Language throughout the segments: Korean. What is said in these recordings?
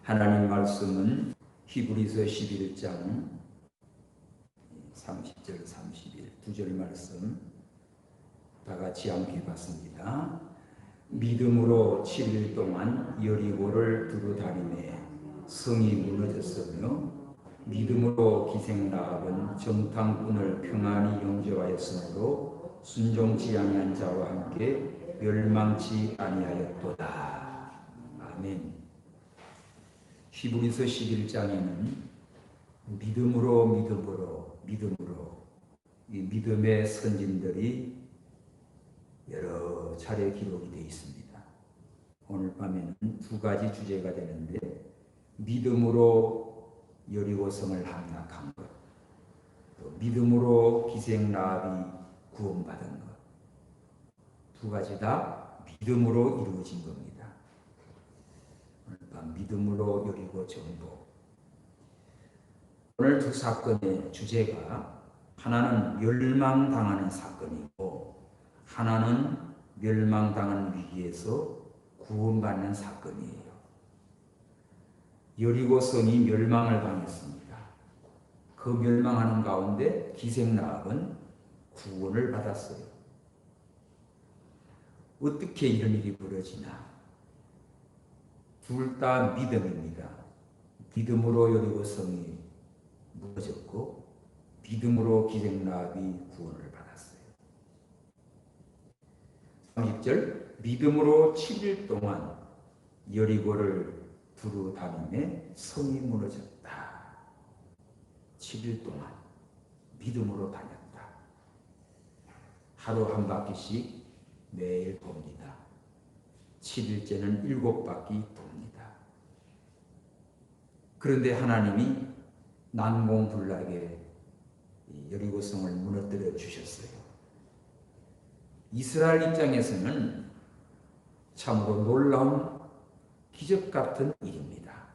하나님 말씀은 히브리서 11장 30절 31 2절 말씀 다 같이 함께 봤습니다. 믿음으로 7일 동안 여리고를 두루 다니매 성이 무너졌으며 믿음으로 기생라합은 정탐꾼을 평안히 영접하였으므로 순종치 아니한 자와 함께 멸망치 아니하였도다. 아멘. 히브리서 11장에는 믿음으로 이 믿음의 선진들이 여러 차례 기록이 되어 있습니다. 오늘 밤에는 두 가지 주제가 되는데 믿음으로 여리고성을 함락한 것, 또 믿음으로 기생라합이 구원받은 것, 두 가지 다 믿음으로 이루어진 겁니다. 오늘 밤 믿음으로 여리고 정복. 오늘 두 사건의 주제가 하나는 멸망당하는 사건이고 하나는 멸망당한 위기에서 구원받는 사건이에요. 여리고성이 멸망을 당했습니다. 그 멸망하는 가운데 기생라합은 구원을 받았어요. 어떻게 이런 일이 벌어지나? 둘 다 믿음입니다. 믿음으로 여리고성이 무너졌고 믿음으로 기생라합이 구원을 받았어요. 30절 믿음으로 7일 동안 여리고를 두루 다니매 성이 무너졌다. 7일 동안 믿음으로 다녔다. 하루 한 바퀴씩 매일 돕니다. 7일째는 7바퀴 돕니다. 그런데 하나님이 난공불락에 여리고성을 무너뜨려 주셨어요. 이스라엘 입장에서는 참으로 놀라운 기적 같은 일입니다.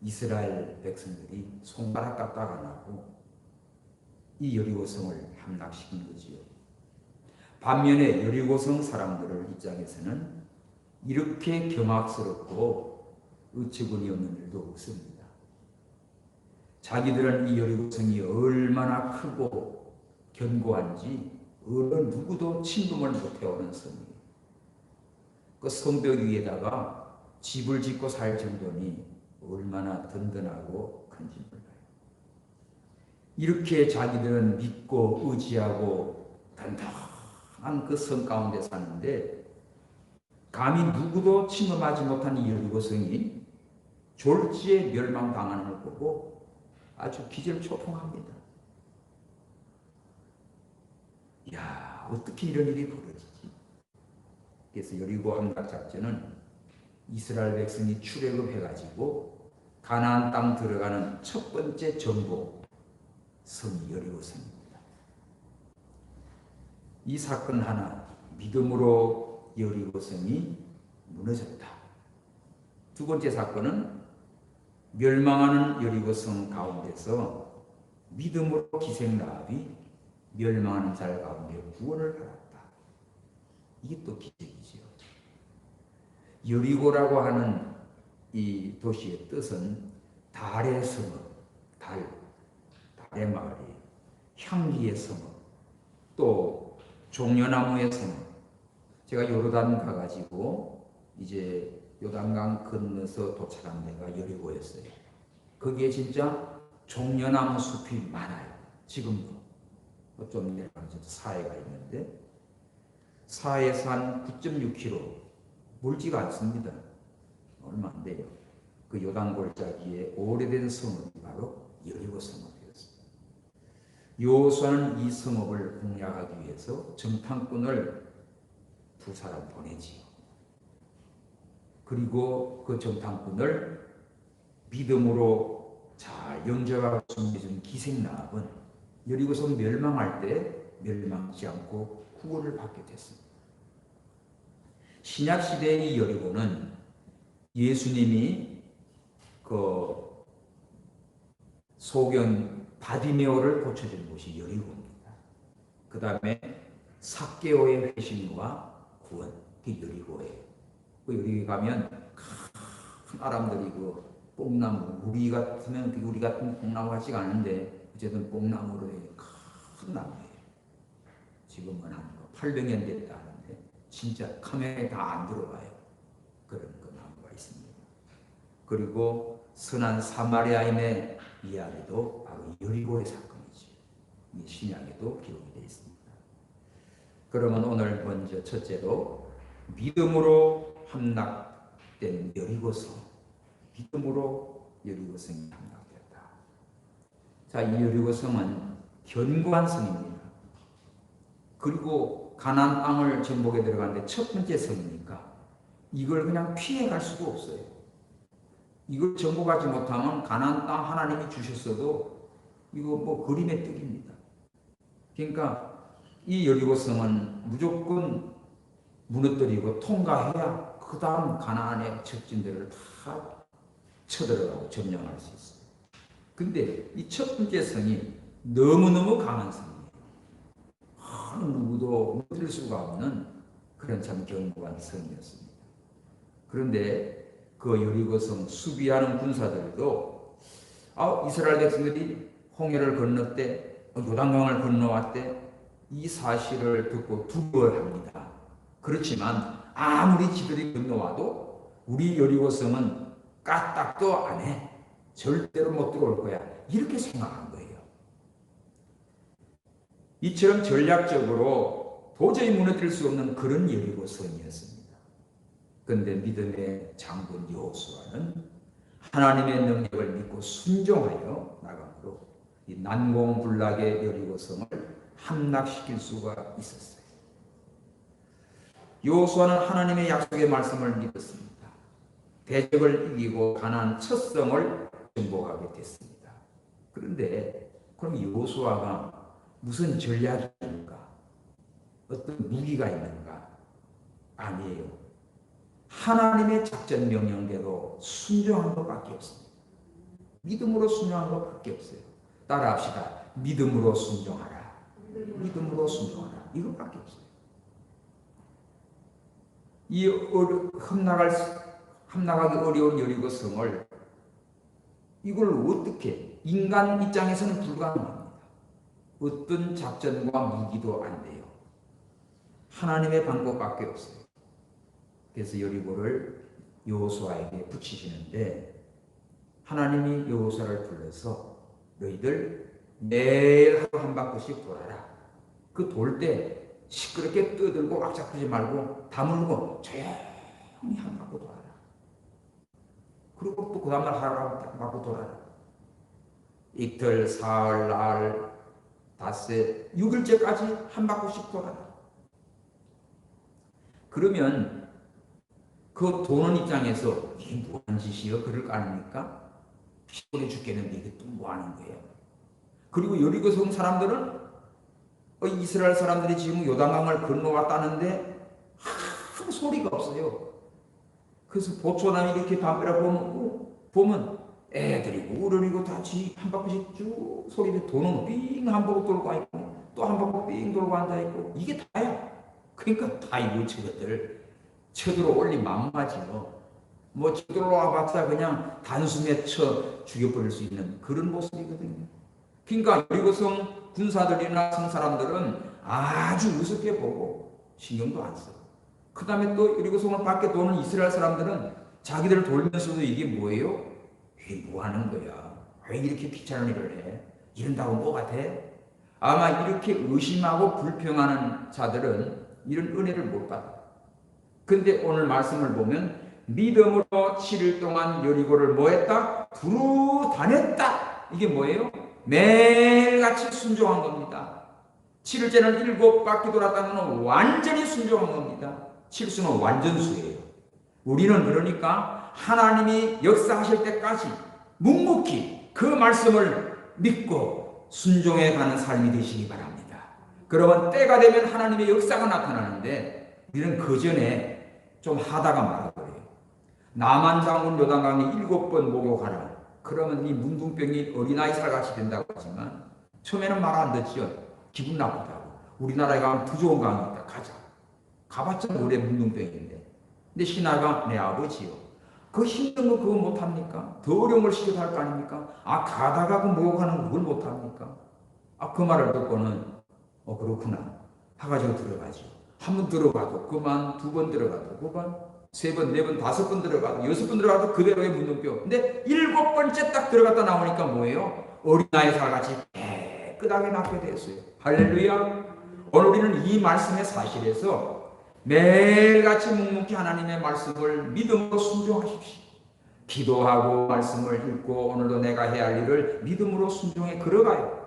이스라엘 백성들이 손가락 까딱 안 하고 이 여리고성을 함락시킨 거지요. 반면에 여리고성 사람들의 입장에서는 이렇게 경악스럽고 어처구니 없는 일도 없습니다. 자기들은 이 여리고성이 얼마나 크고 견고한지 어느 누구도 침범을 못해오는 성이에요. 그 성벽 위에다가 집을 짓고 살 정도니 얼마나 든든하고 큰지 몰라요. 이렇게 자기들은 믿고 의지하고 단단한 그 성 가운데 사는데 감히 누구도 침범하지 못한 이 여리고성이 졸지에 멸망당하는 걸 보고 아주 기절초풍합니다. 이야, 어떻게 이런 일이 벌어지지? 그래서 여리고 함락 작전은 이스라엘 백성이 출애굽해가지고 가나안 땅 들어가는 첫 번째 정복 성이 여리고성입니다. 이 사건 하나, 믿음으로 여리고성이 무너졌다. 두 번째 사건은 멸망하는 여리고성 가운데서 믿음으로 기생라합이 멸망하는 자 가운데 구원을 받았다. 이게 또 기적이지요. 여리고라고 하는 이 도시의 뜻은 달의 성읍, 달의 마을이에요. 향기의 성읍, 또 종려나무의 성읍. 제가 요르단 가가지고 이제 요단강 건너서 도착한 데가 여리고였어요. 거기에 진짜 종려나무 숲이 많아요. 지금도. 좀 내려가서 사해가 있는데 사해에서 한 9.6km 멀지가 않습니다. 얼마 안 돼요. 그 요단 골짜기에 오래된 성읍이 바로 여리고 성읍이었습니다. 여호수아는 이 성읍을 공략하기 위해서 정탐꾼을 두 사람 보내지요. 그리고 그 정탐꾼을 믿음으로 잘 영접하고 섬겨준 기생라합은 여리고성 멸망할 때 멸망하지 않고 구원을 받게 됐습니다. 신약시대의 이 여리고는 예수님이 그 소경 바디메오를 고쳐준 곳이 여리고입니다. 그 다음에 삭개오의 회심과 구원, 그 여리고예요. 그 여리고에 가면 아람들이 그 뽕나무, 우리 같으면 우리 같은 뽕나무 같지가 않은데 어쨌든 뽕나무로 큰 나무예요. 지금은 한 800년 됐다 하는데 진짜 카메라에 다 안 들어가요. 그런 그 나무가 있습니다. 그리고 선한 사마리아인의 이야기도 바로 여리고의 사건이죠. 이 신약에도 기록이 되어 있습니다. 그러면 오늘 먼저 첫째로 믿음으로 함락된 여리고성. 믿음으로 여리고성이 함락되었다. 자, 이 여리고성은 견고한 성입니다. 그리고 가나안 땅을 정복에 들어가는데 첫 번째 성이니까 이걸 그냥 피해갈 수가 없어요. 이걸 정복하지 못하면 가나안 땅 하나님이 주셨어도 이거 뭐 그림의 떡입니다. 그러니까 이 여리고성은 무조건 무너뜨리고 통과해야 그 다음 가나안의 적진들을 다 쳐들어가고 점령할 수 있어요. 근데 이 첫 번째 성이 너무너무 강한 성이에요. 누구도 무너뜨릴 수가 없는 그런 참 견고한 성이었습니다. 그런데 그 여리고성 수비하는 군사들도 이스라엘 백성들이 홍해를 건넜대, 요단강을 건너왔대, 이 사실을 듣고 두려워합니다. 그렇지만 아무리 지들이 건너와도 우리 여리고성은 까딱도 안 해. 절대로 못 들어올 거야. 이렇게 생각한 거예요. 이처럼 전략적으로 도저히 무너뜨릴 수 없는 그런 여리고성이었습니다. 그런데 믿음의 장군 여호수아는 하나님의 능력을 믿고 순종하여 나감으로 이 난공불락의 여리고성을 함락시킬 수가 있었어요. 여호수아는 하나님의 약속의 말씀을 믿었습니다. 대적을 이기고 가나안 첫 성을 정복하게 됐습니다. 그런데 그럼 여호수아가 무슨 전략이 있는가? 어떤 무기가 있는가? 아니에요. 하나님의 작전 명령대로 순종한 것밖에 없습니다. 믿음으로 순종한 것밖에 없어요. 따라합시다. 믿음으로 순종하라. 믿음으로 순종하라. 이것밖에 없어요. 이 함락하기 어려운 여리고성을 이걸 어떻게 인간 입장에서는 불가능합니다. 어떤 작전과 무기도 안 돼요. 하나님의 방법밖에 없어요. 그래서 여리고를 여호수아에게 붙이시는데 하나님이 여호수아를 불러서 너희들 매일 하루 한 바퀴씩 돌아라. 그 돌 때 시끄럽게 떠들고 왁작하지 말고 다물고 조용히 한 바퀴 돌아라. 그리고 또 그 다음날 하루 한 바퀴 돌아라. 이틀, 사흘, 날, 닷새, 6일째까지 한 바퀴씩 돌아라. 그러면 그 도는 입장에서 이게 뭐하는 짓이요? 그럴 거 아닙니까? 피곤해 죽겠는데 이게 또 뭐하는 거예요? 그리고 여리고성 사람들은 이스라엘 사람들이 지금 요단강을 건너왔다는데 아무 소리가 없어요. 그래서 보초남이 이렇게 담벼락 보면 애들이고 어른이고 다 한 바퀴씩 쭉 소리를 도는 삥 한 바퀴 돌고 있고 또 한 바퀴 삥 돌고 앉아있고 이게 다야. 그러니까 다 이거 저것들 쳐들어 올린 맘마지요. 뭐 쳐들어와 봤자 그냥 단숨에 쳐 죽여버릴 수 있는 그런 모습이거든요. 그러니까 여리고성 군사들이나 성 사람들은 아주 우습게 보고 신경도 안 써. 그 다음에 또 여리고성을 밖에 도는 이스라엘 사람들은 자기들을 돌면서도 이게 뭐예요? 이게 뭐 하는 거야? 왜 이렇게 귀찮은 일을 해? 이런다고 뭐가 돼? 아마 이렇게 의심하고 불평하는 자들은 이런 은혜를 못 받아. 근데 오늘 말씀을 보면 믿음으로 7일 동안 여리고를 뭐 했다? 두루 다녔다. 이게 뭐예요? 매일같이 순종한 겁니다. 7일째는 7바퀴 돌았다는 건 완전히 순종한 겁니다. 7수는 완전수예요. 우리는 그러니까 하나님이 역사하실 때까지 묵묵히 그 말씀을 믿고 순종해 가는 삶이 되시기 바랍니다. 그러면 때가 되면 하나님의 역사가 나타나는데 우리는 그 전에 좀 하다가 말아버려요. 나만 장군 요단강에 7번 목욕하라. 그러면 이 문둥병이 어린아이 살같이 된다고 하지만 처음에는 말 안 듣죠. 기분 나쁘다고. 우리나라에 가면 더 좋은 강이 있다. 가자. 가봤자 올해 문둥병인데. 근데 신하가 내 아버지요. 그 힘든 거 그거 못합니까? 더 어려운 걸 시켜도 할 거 아닙니까? 가다가 그 목욕하는 그걸 못합니까? 그 말을 듣고는 그렇구나 해가지고 들어가죠. 한 번 들어가도 그만, 두 번 들어가도 그만, 세 번, 네 번, 다섯 번 들어가도, 여섯 번 들어가도 그대로의 문둥병. 근데 일곱 번째 딱 들어갔다 나오니까 뭐예요? 어린아이 살같이 깨끗하게 낫게 됐어요. 할렐루야. 오늘 우리는 이 말씀의 사실에서 매일같이 묵묵히 하나님의 말씀을 믿음으로 순종하십시오. 기도하고 말씀을 읽고 오늘도 내가 해야 할 일을 믿음으로 순종해 걸어가요.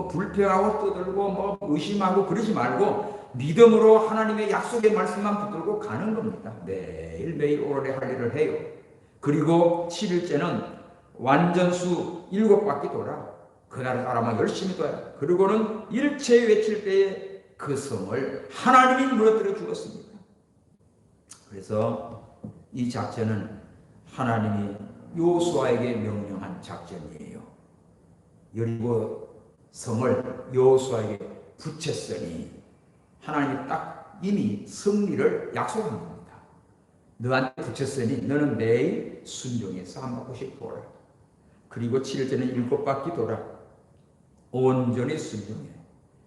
불평하고 떠들고 의심하고 그러지 말고 믿음으로 하나님의 약속의 말씀만 붙들고 가는 겁니다. 매일매일 오늘의 할 일을 해요. 그리고 7일째는 완전수 7바퀴 돌아. 그날을 따라만 열심히 돌아요. 그리고는 일체 외칠 때에 그 성을 하나님이 무너뜨려 주었습니다. 그래서 이 작전은 하나님이 여호수아에게 명령한 작전이에요. 여리고 성을 여호수아에게 붙였으니 하나님이 딱 이미 승리를 약속한 겁니다. 너한테 붙였으니 너는 매일 순종해서 한 바퀴씩 돌아. 그리고 7일째는 7바퀴 돌아. 온전히 순종해.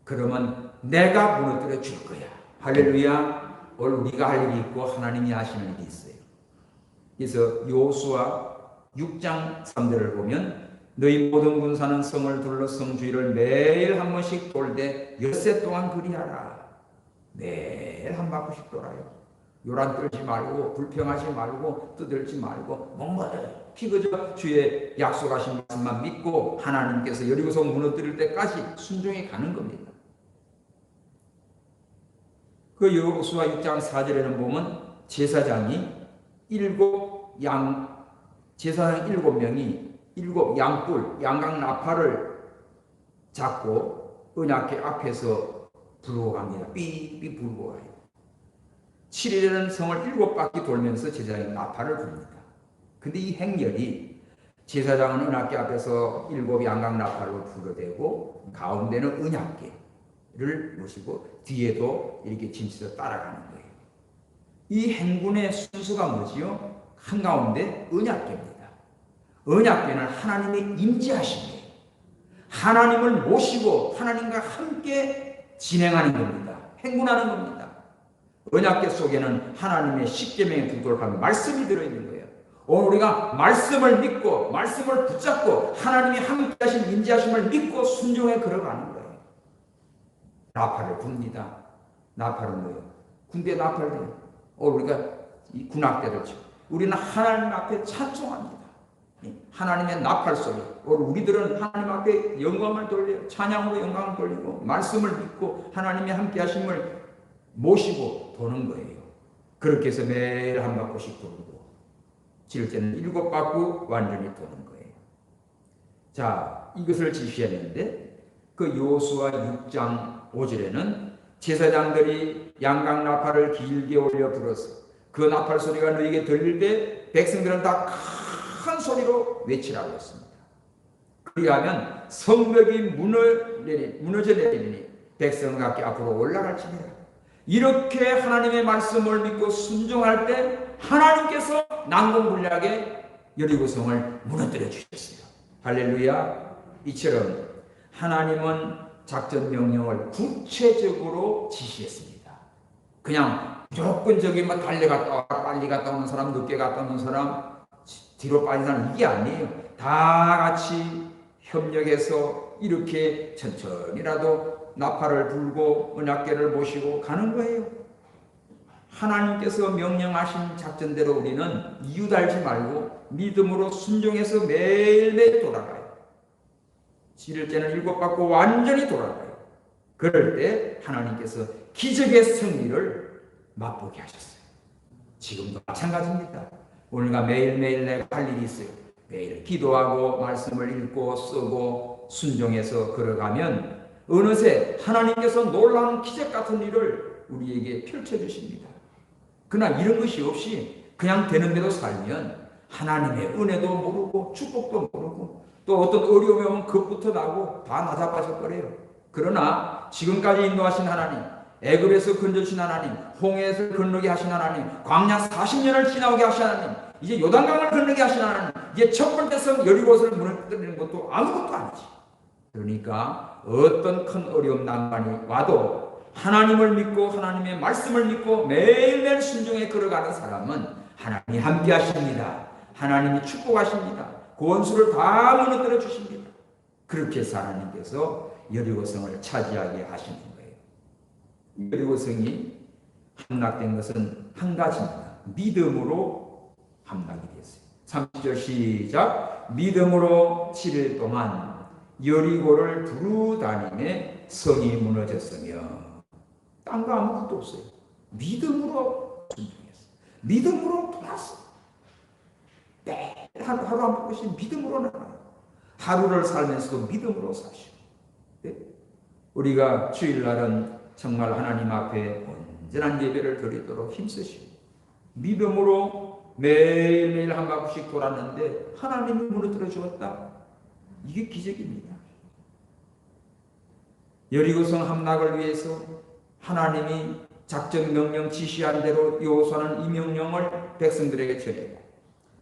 그러면 내가 무너뜨려 줄 거야. 할렐루야. 오늘 우리가 할 일이 있고 하나님이 하시는 일이 있어요. 그래서 여호수아 6장 3절을 보면 너희 모든 군사는 성을 둘러 성 주위를 매일 한 번씩 돌되 엿새 동안 그리하라. 매일 한 바퀴씩 돌아요. 요란 떨지 말고 불평하지 말고 떠들지 말고 묵묵히 그저 주의 약속하신 말씀만 믿고 하나님께서 여리고성 무너뜨릴 때까지 순종해 가는 겁니다. 그 여호수아 6장 4절에는 보면 제사장 7명이 7 양뿔 양각 나팔을 잡고 언약궤 앞에서 부르고 갑니다. 삐삐 부르고 가요. 7일에는 성을 7바퀴 돌면서 제사장이 나팔을 부릅니다. 근데 이 행렬이 제사장은 언약궤 앞에서 7 양각 나팔로 부르대고 가운데는 언약궤를 모시고 뒤에도 이렇게 짐쳐서 따라가는 거예요. 이 행군의 순서가 뭐지요? 한가운데 언약궤입니다. 언약궤는 하나님의 임재하심이에요. 하나님을 모시고 하나님과 함께 진행하는 겁니다. 행군하는 겁니다. 언약궤 속에는 하나님의 십계명에 부도록한 말씀이 들어있는 거예요. 오늘 우리가 말씀을 믿고 말씀을 붙잡고 하나님이 함께 하신 임재하심을 믿고 순종해 걸어가는 거예요. 나팔을 붑니다. 나팔은 뭐예요? 군대 나팔이에요. 오늘 우리가 이 군악대를 치고 우리는 하나님 앞에 찬송합니다. 하나님의 나팔 소리. 오늘 우리들은 하나님 앞에 영광을 돌려요. 찬양으로 영광을 돌리고 말씀을 믿고 하나님이 함께 하심을 모시고 도는 거예요. 그렇게 해서 매일 한 바퀴씩 돌고 7일째는 7바퀴 완전히 도는 거예요. 자, 이것을 지시했는데 그 여호수아 6장 5절에는 제사장들이 양각 나팔을 길게 올려 불어서 그 나팔 소리가 너에게 들릴 때 백성들은 다 큰 소리로 외치라고 했습니다. 그리하면 성벽이 무너져 내리니 백성 각기 앞으로 올라갈지니라. 이렇게 하나님의 말씀을 믿고 순종할 때 하나님께서 난공불락에 여리고성을 무너뜨려 주셨어요. 할렐루야. 이처럼 하나님은 작전 명령을 구체적으로 지시했습니다. 그냥 무조건적인 달려갔다 와 빨리 갔다 오는 사람, 늦게 갔다 오는 사람, 뒤로 빠진 사람, 이게 아니에요. 다 같이 협력해서 이렇게 천천히라도 나팔을 불고 언약궤를 모시고 가는 거예요. 하나님께서 명령하신 작전대로 우리는 이유 달지 말고 믿음으로 순종해서 매일매일 돌아가요. 7일째는 7바퀴 완전히 돌아가요. 그럴 때 하나님께서 기적의 승리를 맛보게 하셨어요. 지금도 마찬가지입니다. 오늘과 매일매일 내가 할 일이 있어요. 매일 기도하고 말씀을 읽고 쓰고 순종해서 걸어가면 어느새 하나님께서 놀라운 기적 같은 일을 우리에게 펼쳐주십니다. 그러나 이런 것이 없이 그냥 되는 대로 살면 하나님의 은혜도 모르고 축복도 모르고 또 어떤 어려움이 오면 겁부터 나고 다 나자빠져 버려요. 그러나 지금까지 인도하신 하나님, 애굽에서 건져주신 하나님, 홍해에서 건너게 하신 하나님, 광야 40년을 지나오게 하신 하나님, 이제 요단강을 건너게 하신 하나님, 이제 첫 번째 성 여리고를 무너뜨리는 것도 아무것도 아니지. 그러니까 어떤 큰 어려움 난관이 와도 하나님을 믿고 하나님의 말씀을 믿고 매일매일 순종해 걸어가는 사람은 하나님이 함께 하십니다. 하나님이 축복하십니다. 그 원수를 다 무너뜨려 주십니다. 그렇게 해서 하나님께서 여리고성을 차지하게 하시는 거예요. 여리고성이 함락된 것은 한 가지입니다. 믿음으로 함락이 됐어요. 30절 시작. 믿음으로 7일 동안 여리고를 두루 다니며 성이 무너졌으며, 딴 거 아무것도 없어요. 믿음으로 순종했어요. 믿음으로 돌았어요. 매일 하루 한 번씩 믿음으로 나가요. 하루를 살면서도 믿음으로 사시고. 네? 우리가 주일날은 정말 하나님 앞에 온전한 예배를 드리도록 힘쓰시고 믿음으로 매일매일 한 바퀴씩 돌았는데 하나님이 무너뜨려 주었다. 이게 기적입니다. 여리고성 함락을 위해서 하나님이 작전 명령 지시한 대로 여호수아는 이 명령을 백성들에게 전했고,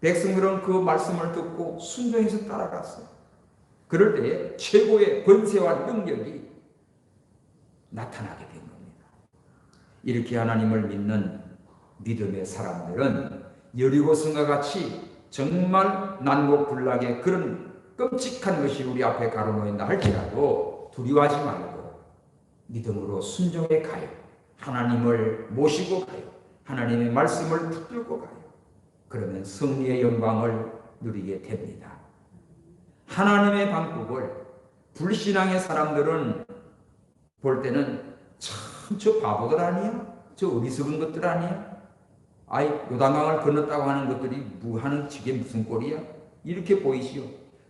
백성들은 그 말씀을 듣고 순종해서 따라갔어요. 그럴 때에 최고의 권세와 능력이 나타나게 된 겁니다. 이렇게 하나님을 믿는 믿음의 사람들은 여리고성과 같이 정말 난곡불락의 그런 끔찍한 것이 우리 앞에 가로놓인다 할지라도 두려워하지 말고 믿음으로 순종해 가요. 하나님을 모시고 가요. 하나님의 말씀을 붙들고 가요. 그러면 승리의 영광을 누리게 됩니다. 하나님의 방법을 불신앙의 사람들은 볼 때는 참 저 바보들 아니야? 저 어리석은 것들 아니야? 아이 요단강을 건넜다고 하는 것들이 하는 저게 무슨 꼴이야? 이렇게 보이시오.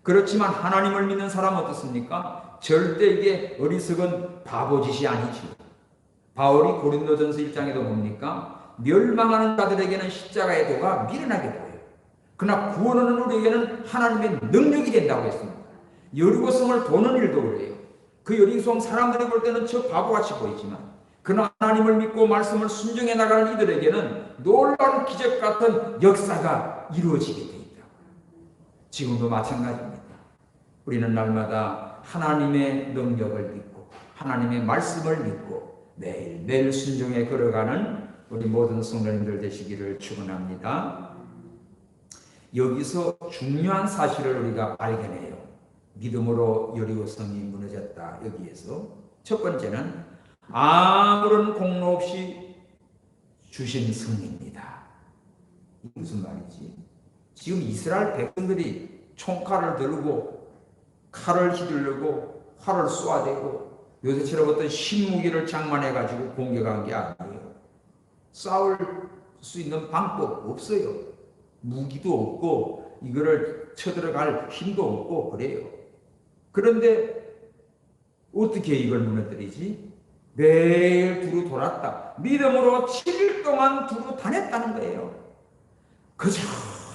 그렇지만 하나님을 믿는 사람 어떻습니까? 절대 이게 어리석은 바보짓이 아니지요. 바울이 고린도전서 1장에도 봅니까? 멸망하는 자들에게는 십자가의 도가 미련하게 보여요. 그러나 구원하는 우리에게는 하나님의 능력이 된다고 했습니다. 여리고성을 도는 일도 그래요. 그 여리고성 사람들이 볼 때는 저 바보같이 보이지만 그러나 하나님을 믿고 말씀을 순종해 나가는 이들에게는 놀라운 기적 같은 역사가 이루어지게 되어 있다. 지금도 마찬가지입니다. 우리는 날마다 하나님의 능력을 믿고 하나님의 말씀을 믿고 매일매일 순종해 걸어가는 우리 모든 성도님들 되시기를 축원합니다. 여기서 중요한 사실을 우리가 발견해요. 믿음으로 여리고성이 무너졌다. 여기에서 첫 번째는 아무런 공로 없이 주신 승리입니다. 무슨 말이지? 지금 이스라엘 백성들이 총칼을 들고 칼을 휘두르고 활을 쏘아대고 요새처럼 어떤 신무기를 장만해가지고 공격한 게 아니에요. 싸울 수 있는 방법 없어요. 무기도 없고 이거를 쳐들어갈 힘도 없고 그래요. 그런데 어떻게 이걸 무너뜨리지? 매일 두루 돌았다. 믿음으로 7일 동안 두루 다녔다는 거예요. 그저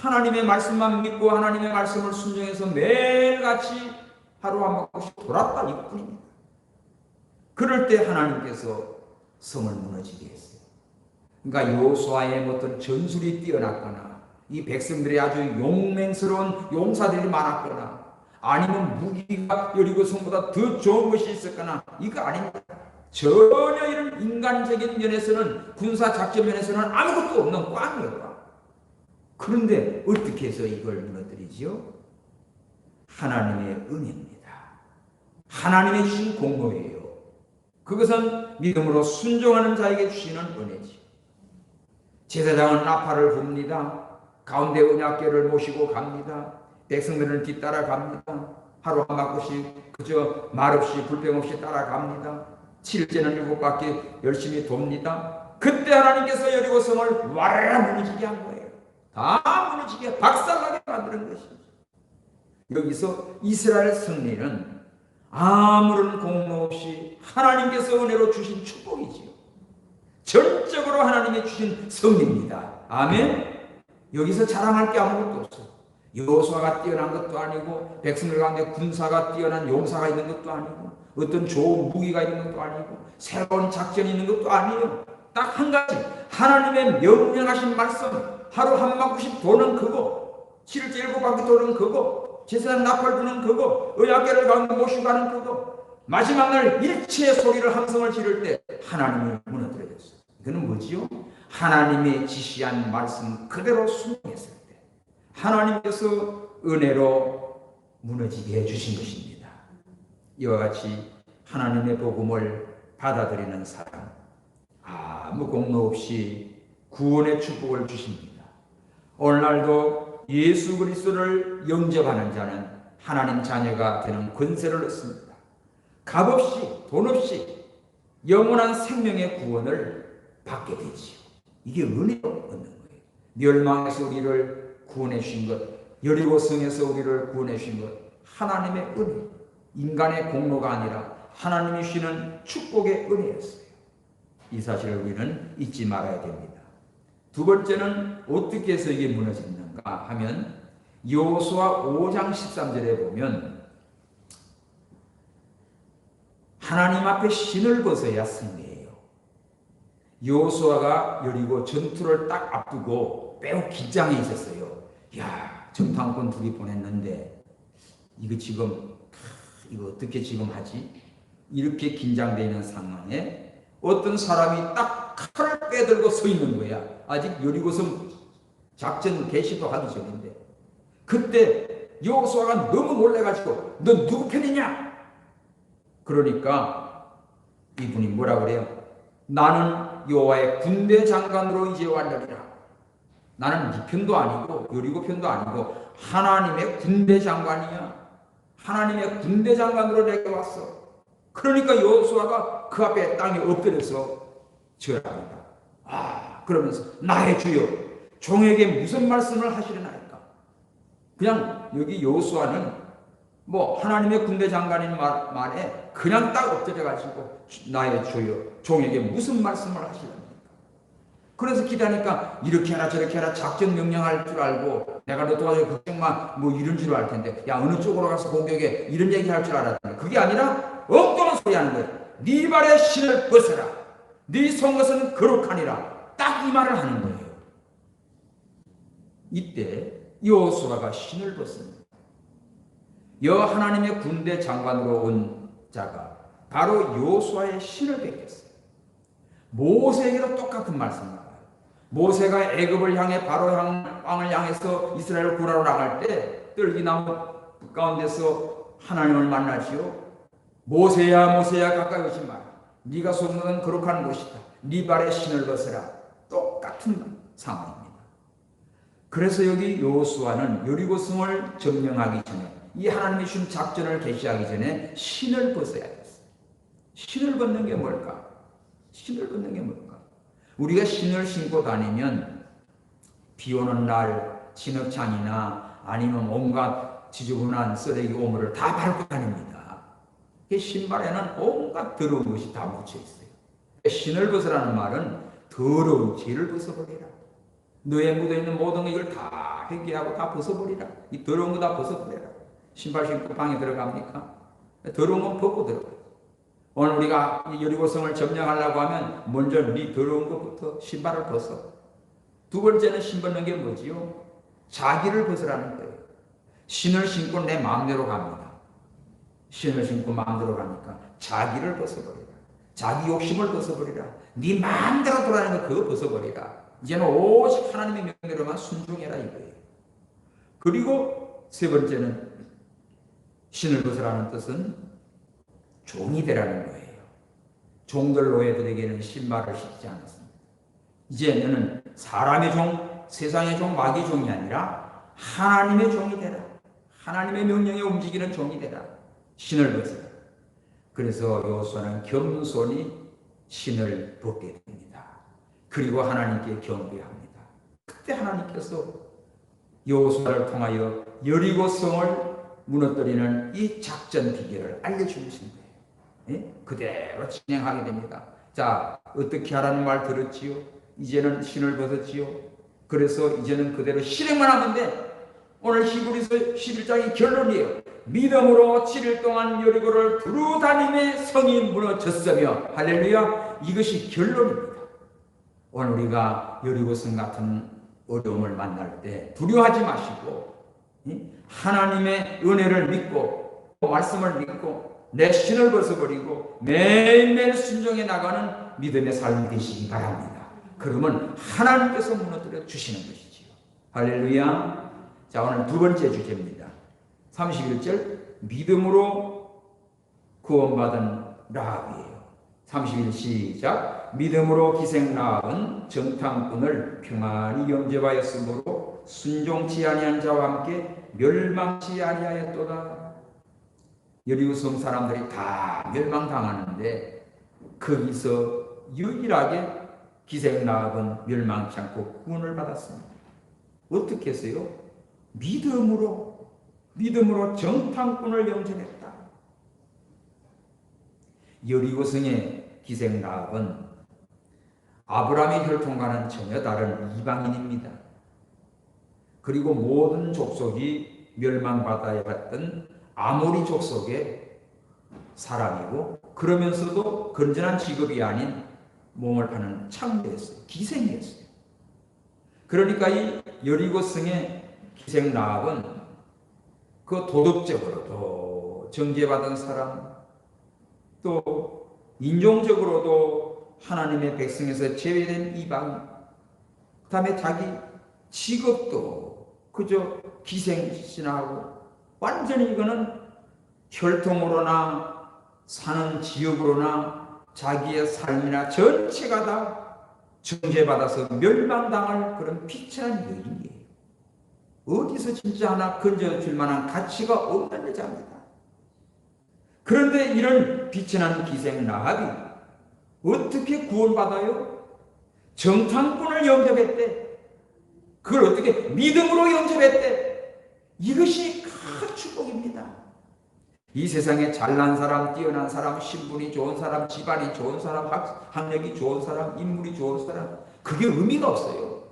하나님의 말씀만 믿고 하나님의 말씀을 순종해서 매일같이 하루 한 바퀴씩 돌았다 이뿐입니다. 그럴 때 하나님께서 성을 무너지게 했어요. 그러니까 여호수아의 어떤 전술이 뛰어났거나 이 백성들의 아주 용맹스러운 용사들이 많았거나 아니면 무기가 여리고성보다 더 좋은 것이 있었거나 이거 아닙니다. 전혀 이런 인간적인 면에서는 군사 작전 면에서는 아무것도 없는 꽝이었다. 그런데 어떻게 해서 이걸 무너뜨리지요? 하나님의 은혜입니다. 하나님의 주신 공로예요. 그것은 믿음으로 순종하는 자에게 주시는 은혜지. 제사장은 나팔을 붑니다. 가운데 언약궤를 모시고 갑니다. 백성들은 뒤따라 갑니다. 하루 한 바퀴씩 그저 말없이 불평 없이 따라갑니다. 7일째는 7바퀴 열심히 돕니다. 그때 하나님께서 여리고성을 와르르 무너지게 한 거예요. 다 무너지게 박살나게 만드는 것이죠. 여기서 이스라엘 승리는 아무런 공로 없이 하나님께서 은혜로 주신 축복이지요. 전적으로 하나님이 주신 승리입니다. 아멘. 여기서 자랑할 게 아무것도 없어요. 여호수아가 뛰어난 것도 아니고 백성들 가운데 군사가 뛰어난 용사가 있는 것도 아니고 어떤 좋은 무기가 있는 것도 아니고 새로운 작전이 있는 것도 아니에요. 딱 한 가지, 하나님의 명령하신 말씀, 하루 한 바퀴씩 도는 그거, 7일째 7바퀴 도는 그거, 제사장 나팔 부는 그거, 의약계를 가운데 모시고 가는 그거, 마지막 날 일체의 소리를 함성을 지를 때 하나님을 무너뜨려졌어요. 이거는 뭐지요? 하나님의 지시한 말씀 그대로 순종했을 때 하나님께서 은혜로 무너지게 해주신 것입니다. 이와 같이 하나님의 복음을 받아들이는 사람, 아무 공로 없이 구원의 축복을 주십니다. 오늘날도 예수 그리스도를 영접하는 자는 하나님 자녀가 되는 권세를 얻습니다. 값없이 돈 없이 영원한 생명의 구원을 받게 되지요. 이게 은혜로 얻는 거예요. 멸망에서 우리를 구원해 주신 것, 여리고성에서 우리를 구원해 주신 것, 하나님의 은혜, 인간의 공로가 아니라 하나님이 주시는 축복의 은혜였어요. 이 사실을 우리는 잊지 말아야 됩니다. 두 번째는 어떻게 해서 이게 무너졌는가 하면 여호수아 5장 13절에 보면 하나님 앞에 신을 벗어야 승리해요. 여호수아가 여리고 전투를 딱 앞두고 매우 긴장해 있었어요. 야, 정탐꾼 둘이 보냈는데 이거 지금 이거 어떻게 지금 하지? 이렇게 긴장되어 있는 상황에 어떤 사람이 딱 칼을 빼들고 서 있는 거야. 아직 여리고성 작전 개시도 하기 전인데 그때 여호수아가 너무 놀래가지고 너 누구 편이냐? 그러니까 이분이 뭐라 그래요? 나는 여호와의 군대 장관으로 이제 왔느니라. 나는 네 편도 아니고 여리고 편도 아니고 하나님의 군대 장관이야. 하나님의 군대 장관으로 내게 왔어. 그러니까 여호수아가 그 앞에 땅에 엎드려서 절합니다. 그러면서 나의 주여 종에게 무슨 말씀을 하시려나이까. 그냥 여기 여호수아는 뭐 하나님의 군대 장관인 말에 그냥 딱 엎드려가지고 나의 주여 종에게 무슨 말씀을 하시려니까. 그래서 기다니까 이렇게 하라 저렇게 하라 작전 명령할 줄 알고 내가 너 도와줘 걱정마 뭐 이런 줄 알 텐데 야 어느 쪽으로 가서 공격해 이런 얘기 할 줄 알았더니 그게 아니라 엉뚱한 소리 하는 거예요. 네 발에 신을 벗어라. 네 속것은 거룩하니라. 딱 이 말을 하는 거예요. 이때 여호수아가 신을 벗습니다. 여호와 하나님의 군대 장관으로 온 자가 바로 여호수아의 신을 뺏겼어요. 모세에게도 똑같은 말씀을 나와요. 모세가 애굽을 향해 바로 왕을 향해서 이스라엘을 구하러 나갈 때 떨기나무 가운데서 하나님을 만나지요. 모세야 모세야 가까이 오지 마라. 네가 속는 거룩한 곳이다. 네 발에 신을 벗어라. 똑같은 상황입니다. 그래서 여기 여호수아는 여리고성을 점령하기 전에 이 하나님이 주신 작전을 개시하기 전에 신을 벗어야 됐어요. 신을 벗는 게 뭘까? 신을 벗는 게 뭘까? 우리가 신을 신고 다니면 비 오는 날 진흙창이나 아니면 온갖 지저분한 쓰레기 오물을 다 밟고 다닙니다. 신발에는 온갖 더러운 것이 다 묻혀 있어요. 신을 벗으라는 말은 더러운 죄를 벗어버리라. 너의 묻어있는 모든 이걸 다 회개하고 다 벗어버리라. 이 더러운 거 다 벗어버리라. 신발 신고 방에 들어갑니까? 더러운 건 벗고 들어가요. 오늘 우리가 여리고성을 점령하려고 하면 먼저 네 더러운 것부터 신발을 벗어. 두 번째는 신 벗는 게 뭐지요? 자기를 벗으라는 거예요. 신을 신고 내 마음대로 갑니다. 신을 신고 마음대로 가니까 자기를 벗어버리라. 자기 욕심을 벗어버리라. 네 마음대로 돌아가는 거 그거 벗어버리라. 이제는 오직 하나님의 명령으로만 순종해라 이거예요. 그리고 세 번째는 신을 벗으라는 뜻은 종이 되라는 거예요. 종들 노예들에게는 신발을 신지 않았습니다. 이제 너는 사람의 종, 세상의 종, 마귀의 종이 아니라 하나님의 종이 되라. 하나님의 명령에 움직이는 종이 되라. 신을 벗으라. 그래서 여호수아는 겸손히 신을 벗게 됩니다. 그리고 하나님께 경배합니다. 그때 하나님께서 여호수아를 통하여 여리고성을 무너뜨리는 이 작전 비결을 알려주신 거예요. 예? 그대로 진행하게 됩니다. 자, 어떻게 하라는 말 들었지요? 이제는 신을 벗었지요. 그래서 이제는 그대로 실행만 하면 돼. 오늘 히브리서 11장의 결론이에요. 믿음으로 7일 동안 여리고를 두루 다님의 성이 무너졌으며, 할렐루야, 이것이 결론입니다. 오늘 우리가 여리고성 같은 어려움을 만날 때 두려워하지 마시고 하나님의 은혜를 믿고 말씀을 믿고 내 신을 벗어버리고 매일매일 순종해 나가는 믿음의 삶이 되시기 바랍니다. 그러면 하나님께서 무너뜨려 주시는 것이지요. 할렐루야. 자, 오늘 두 번째 주제입니다. 31절, 믿음으로 구원받은 라합이에요. 31 시작. 믿음으로 기생 라합은 정탐꾼을 평안히 영접하였으므로 순종치 아니한 자와 함께 멸망치 아니하였도다. 여리고성 사람들이 다 멸망당하는데 거기서 유일하게 기생 라합은 멸망치 않고 구원을 받았습니다. 어떻게 했어요? 믿음으로 정탐꾼을 영접했다. 여리고성의 기생 라합은 아브라함의 혈통과는 전혀 다른 이방인입니다. 그리고 모든 족속이 멸망받아야 했던 아모리 족속의 사람이고, 그러면서도 건전한 직업이 아닌 몸을 파는 창녀였어요. 기생이었어요. 그러니까 이 여리고성의 기생 라합은 그 도덕적으로도 정죄받은 사람, 또 인종적으로도 하나님의 백성에서 제외된 이방인, 그 다음에 자기 직업도 그저 기생신하고 완전히 이거는 혈통으로나 사는 지역으로나 자기의 삶이나 전체가 다 정죄받아서 멸망당할 그런 비천한 여인이에요. 어디서 진짜 하나 건져줄 만한 가치가 없는 여자입니다. 그런데 이런 비천한 기생 라합이 어떻게 구원받아요? 정탐꾼을 영접했대. 그걸 어떻게? 믿음으로 영접했대. 이것이 큰 축복입니다. 이 세상에 잘난 사람, 뛰어난 사람, 신분이 좋은 사람, 집안이 좋은 사람, 학력이 좋은 사람, 인물이 좋은 사람, 그게 의미가 없어요.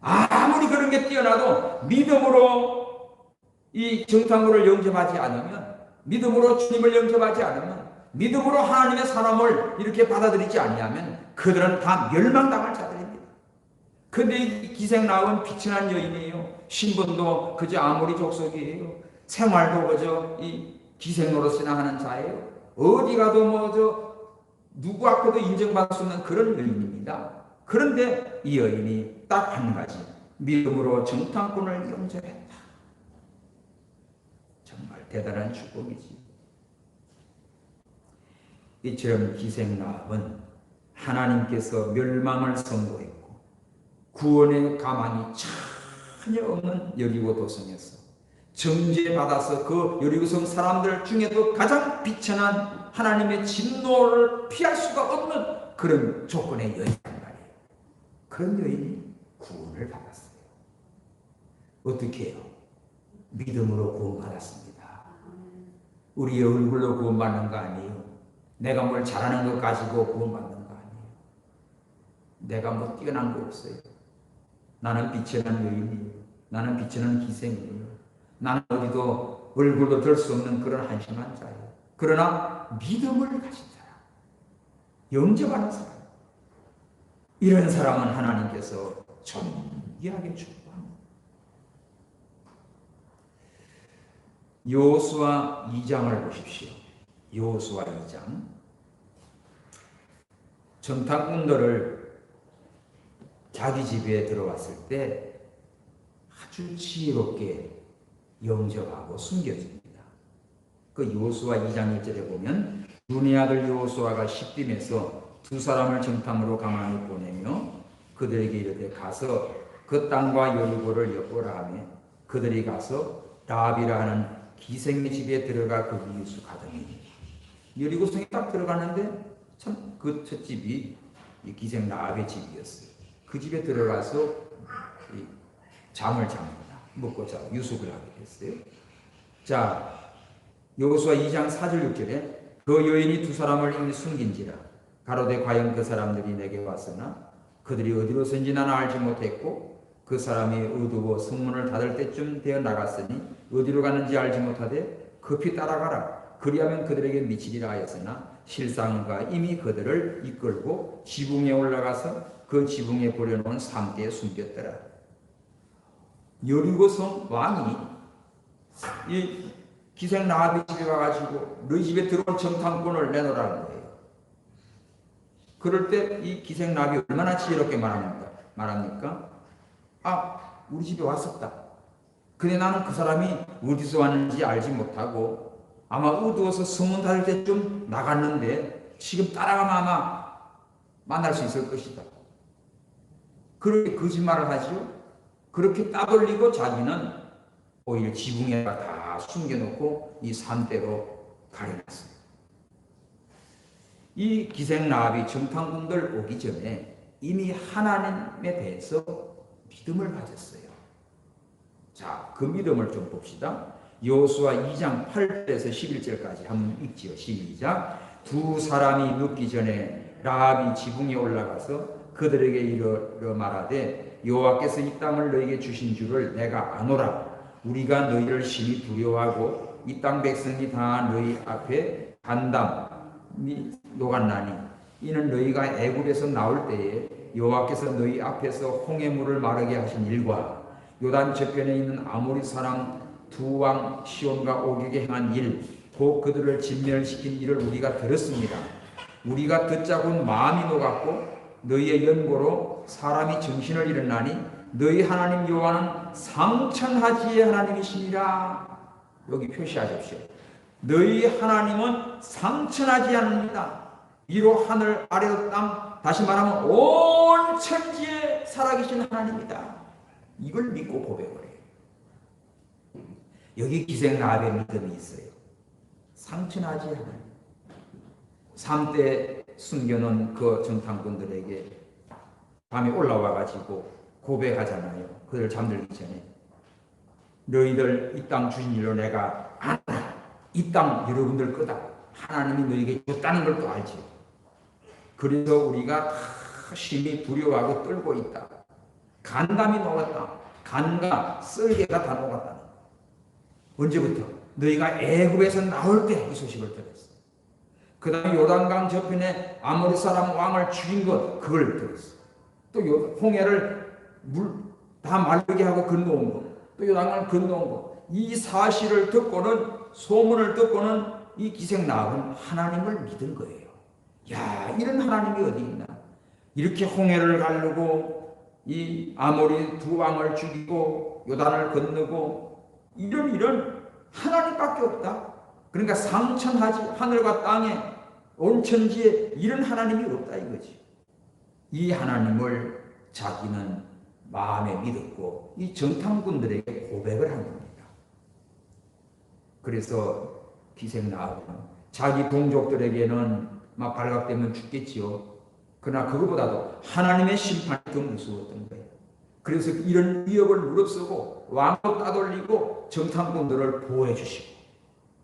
아무리 그런 게 뛰어나도 믿음으로 이 정탐꾼을 영접하지 않으면, 믿음으로 주님을 영접하지 않으면, 믿음으로 하나님의 사람을 이렇게 받아들이지 아니하면 그들은 다 멸망당할 자들입니다. 근데 이 기생 라합은 비천한 여인이에요. 신분도 그저 아모리 족속이에요. 생활도 그저 이 기생 노릇이나 하는 자예요. 어디 가도 누구 앞에도 인정받을 수 없는 그런 여인입니다. 그런데 이 여인이 딱 한 가지, 믿음으로 정탐꾼을 영접했다. 정말 대단한 축복이지. 이처럼 기생 라합은 하나님께서 멸망을 선고했고 구원의 가망이 전혀 없는 여리고 도성에서 정죄받아서 그 여리고성 사람들 중에도 가장 비천한 하나님의 진노를 피할 수가 없는 그런 조건의 여인이란 말이에요. 그런 여인이 구원을 받았어요. 어떻게 해요? 믿음으로 구원받았습니다. 우리의 얼굴로 구원받는 거 아니에요. 내가 뭘 잘하는 것 가지고 구원받는 거 아니에요. 내가 뭐 뛰어난 거 없어요. 나는 비천한 여인이에요. 나는 비천한 기생이에요. 나는 어디도 얼굴도 들 수 없는 그런 한심한 자예요. 그러나 믿음을 가진 사람, 영접하는 사람, 이런 사람은 하나님께서 존귀하게 축복합니다. 여호수아 2장을 보십시오. 여호수아 2장. 정탐꾼들을 자기 집에 들어왔을 때 아주 지혜롭게 영접하고 숨겨줍니다. 그 여호수아 2장 1절에 보면 눈의 아들 여호수아가 시딤에서 두 사람을 정탐으로 가만히 보내며 그들에게 이르되 가서 그 땅과 여리고를 엿보라 하며 그들이 가서 라합이라 하는 기생의 집에 들어가 그 유숙하더니, 여리고성에 딱 들어갔는데 참 그 첫 집이 이 기생 라합의 집이었어요. 그 집에 들어가서 잠을 잡니다. 먹고 자고 유숙을 하게 됐어요. 자, 여호수아 2장 4절 6절에 그 여인이 두 사람을 이미 숨긴지라 가로되 과연 그 사람들이 내게 왔으나 그들이 어디로선지 나는 알지 못했고 그 사람이 어두워 성문을 닫을 때쯤 되어 나갔으니 어디로 가는지 알지 못하되 급히 따라가라. 그리하면 그들에게 미치리라 하였으나 실상가 이미 그들을 이끌고 지붕에 올라가서 그 지붕에 버려놓은 상대에 숨겼더라. 여리고성 왕이 이 기생 라합의 집에 가가지고 너희 집에 들어온 정탐꾼을 내놓으라는 거예요. 그럴 때 이 기생 라합이 얼마나 지혜롭게 말합니까? 우리 집에 왔었다. 근데 나는 그 사람이 어디서 왔는지 알지 못하고 아마 어두워서 성문 닫을 때쯤 나갔는데 지금 따라가면 아마 만날 수 있을 것이다. 그렇게 거짓말을 하죠. 그렇게 따돌리고 자기는 오히려 지붕에다 다 숨겨놓고 이 산대로 가려놨어요. 이 기생 라합이 정탐꾼들 오기 전에 이미 하나님에 대해서 믿음을 가졌어요. 자, 그 믿음을 좀 봅시다. 여호수아 2장 8절에서 11절까지 한번 읽지요. 시작. 두 사람이 눕기 전에 라합이 지붕에 올라가서 그들에게 이르러 말하되 여호와께서 이 땅을 너희에게 주신 줄을 내가 아노라. 우리가 너희를 심히 두려워하고 이 땅 백성이 다 너희 앞에 간담이 녹았나니 이는 너희가 애굽에서 나올 때에 여호와께서 너희 앞에서 홍해물을 마르게 하신 일과 요단 저편에 있는 아모리 사람 두 왕 시온과 오격에 행한 일, 곧 그들을 진멸시킨 일을 우리가 들었습니다. 우리가 듣자곤 마음이 녹았고 너희의 연고로 사람이 정신을 잃었나니 너희 하나님 여호와는 상천하지의 하나님이시니라. 여기 표시하십시오. 너희 하나님은 상천하지않습니다. 위로 하늘 아래로 땅, 다시 말하면 온 천지에 살아계신 하나님이다. 이걸 믿고 고백을 해요. 여기 기생 라합의 믿음이 있어요. 상천하지 하나님. 3대 숨겨놓은 그 정탐꾼들에게 밤에 올라와 가지고 고백하잖아요. 그들 잠들기 전에 너희들 이 땅 주신 일로 내가 안다. 이 땅 여러분들 거다. 하나님이 너희에게 줬다는 걸 또 알지. 그래서 우리가 다 심히 두려워하고 떨고 있다. 간담이 녹았다. 간과 썰개가 다 녹았다. 언제부터? 너희가 애굽에서 나올 때 이 소식을 들었어. 그 다음에 요단강 저편에 아모리 사람 왕을 죽인 것, 그걸 들었어. 또 홍해를 물 다 마르게 하고 건너온 것, 또 요단강을 건너온 것, 이 사실을 듣고는, 소문을 듣고는 이 기생 라합은 하나님을 믿은 거예요. 야, 이런 하나님이 어디 있나? 이렇게 홍해를 가르고 이 아모리 두 왕을 죽이고 요단을 건너고 이런 하나님밖에 없다. 그러니까 상천하지, 하늘과 땅에 온 천지에 이런 하나님이 없다 이거지. 이 하나님을 자기는 마음에 믿었고 이 정탐꾼들에게 고백을 한 겁니다. 그래서 기생 라합은 자기 동족들에게는 막 발각되면 죽겠지요. 그러나 그것보다도 하나님의 심판이 더 무서웠던 거예요. 그래서 이런 위협을 무릅쓰고 왕도 따돌리고 정탐꾼들을 보호해 주시고